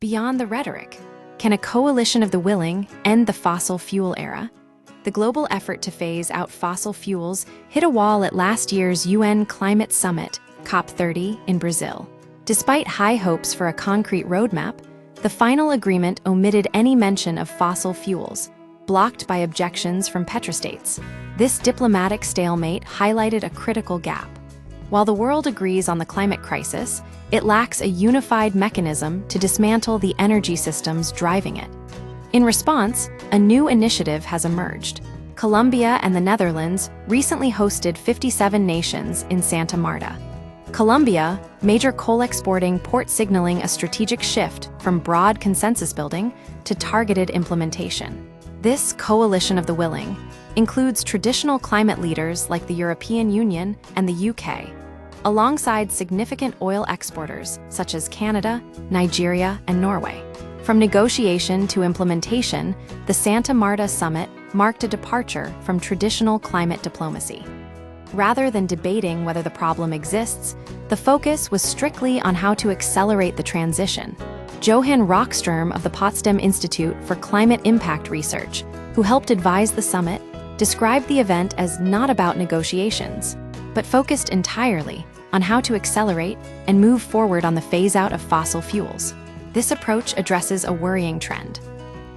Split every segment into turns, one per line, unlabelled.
Beyond the rhetoric, can a coalition of the willing end the fossil fuel era? The global effort to phase out fossil fuels hit a wall at last year's UN Climate Summit, COP30, in Brazil. Despite high hopes for a concrete roadmap, the final agreement omitted any mention of fossil fuels, blocked by objections from petrostates. This diplomatic stalemate highlighted a critical gap. While the world agrees on the climate crisis, it lacks a unified mechanism to dismantle the energy systems driving it. In response, a new initiative has emerged. Colombia and the Netherlands recently hosted 57 nations in Santa Marta. Colombia, major coal-exporting port, signaling a strategic shift from broad consensus building to targeted implementation. This coalition of the willing includes traditional climate leaders like the European Union and the UK, alongside significant oil exporters such as Canada, Nigeria, and Norway. From negotiation to implementation, the Santa Marta Summit marked a departure from traditional climate diplomacy. Rather than debating whether the problem exists, the focus was strictly on how to accelerate the transition. Johan Rockström of the Potsdam Institute for Climate Impact Research, who helped advise the summit, described the event as not about negotiations, but focused entirely on how to accelerate and move forward on the phase-out of fossil fuels. This approach addresses a worrying trend.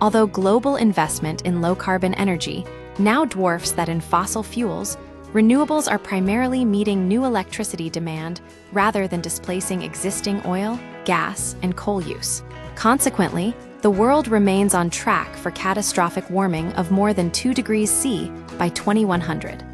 Although global investment in low-carbon energy now dwarfs that in fossil fuels, renewables are primarily meeting new electricity demand rather than displacing existing oil, gas, and coal use. Consequently, the world remains on track for catastrophic warming of more than 2 degrees C by 2100.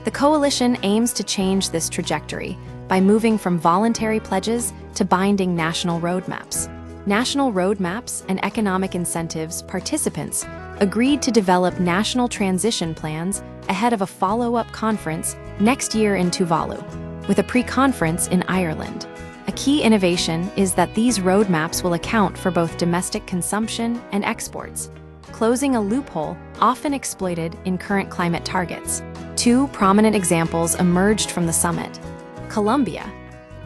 The coalition aims to change this trajectory by moving from voluntary pledges to binding national roadmaps. National roadmaps and economic incentives participants agreed to develop national transition plans ahead of a follow-up conference next year in Tuvalu, with a pre-conference in Ireland. A key innovation is that these roadmaps will account for both domestic consumption and exports, closing a loophole often exploited in current climate targets. Two prominent examples emerged from the summit. Colombia.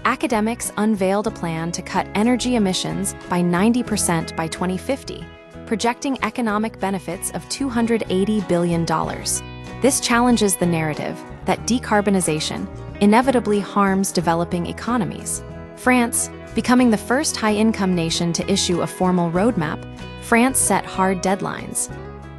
Academics unveiled a plan to cut energy emissions by 90% by 2050, projecting economic benefits of $280 billion. This challenges the narrative that decarbonization inevitably harms developing economies. France, becoming the first high-income nation to issue a formal roadmap, France set hard deadlines,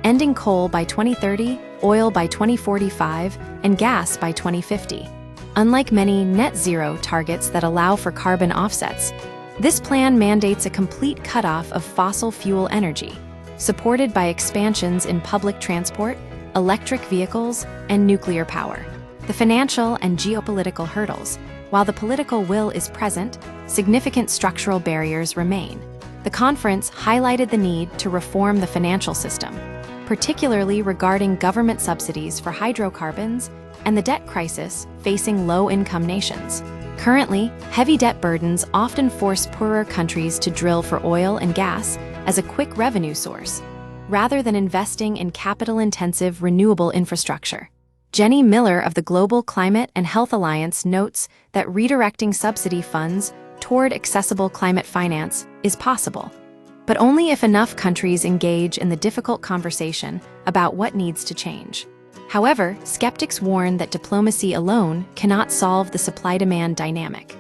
ending coal by 2030, oil by 2045, and gas by 2050. Unlike many net-zero targets that allow for carbon offsets, this plan mandates a complete cutoff of fossil fuel energy, supported by expansions in public transport, electric vehicles, and nuclear power. The financial and geopolitical hurdles. While the political will is present, significant structural barriers remain. The conference highlighted the need to reform the financial system, particularly regarding government subsidies for hydrocarbons and the debt crisis facing low-income nations. Currently, heavy debt burdens often force poorer countries to drill for oil and gas as a quick revenue source, rather than investing in capital-intensive renewable infrastructure. Jenny Miller of the Global Climate and Health Alliance notes that redirecting subsidy funds toward accessible climate finance is possible, but only if enough countries engage in the difficult conversation about what needs to change. However, skeptics warn that diplomacy alone cannot solve the supply-demand dynamic.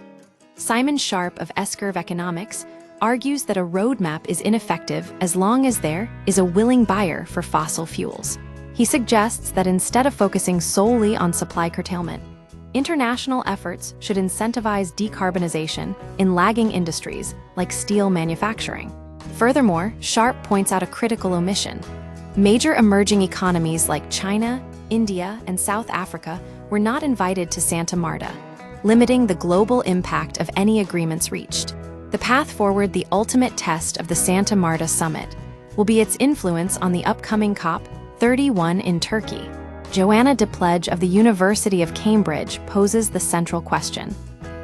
Simon Sharp of S-Curve Economics argues that a roadmap is ineffective as long as there is a willing buyer for fossil fuels. He suggests that instead of focusing solely on supply curtailment, international efforts should incentivize decarbonization in lagging industries like steel manufacturing. Furthermore, Sharp points out a critical omission. Major emerging economies like China, India, and South Africa were not invited to Santa Marta, limiting the global impact of any agreements reached. The path forward, the ultimate test of the Santa Marta Summit, will be its influence on the upcoming COP31 in Turkey. Joanna DePledge of the University of Cambridge poses the central question.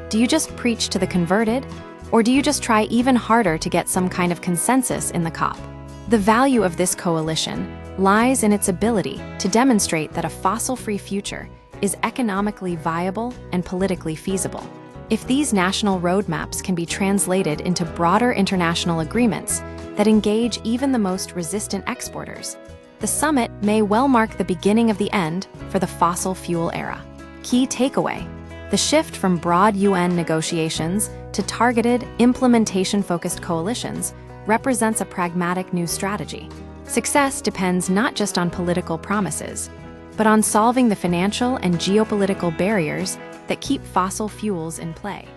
Do you just preach to the converted, or do you just try even harder to get some kind of consensus in the COP? The value of this coalition lies in its ability to demonstrate that a fossil-free future is economically viable and politically feasible. If these national roadmaps can be translated into broader international agreements that engage even the most resistant exporters, the summit may well mark the beginning of the end for the fossil fuel era. Key takeaway: the shift from broad UN negotiations to targeted, implementation-focused coalitions represents a pragmatic new strategy. Success depends not just on political promises, but on solving the financial and geopolitical barriers that keep fossil fuels in play.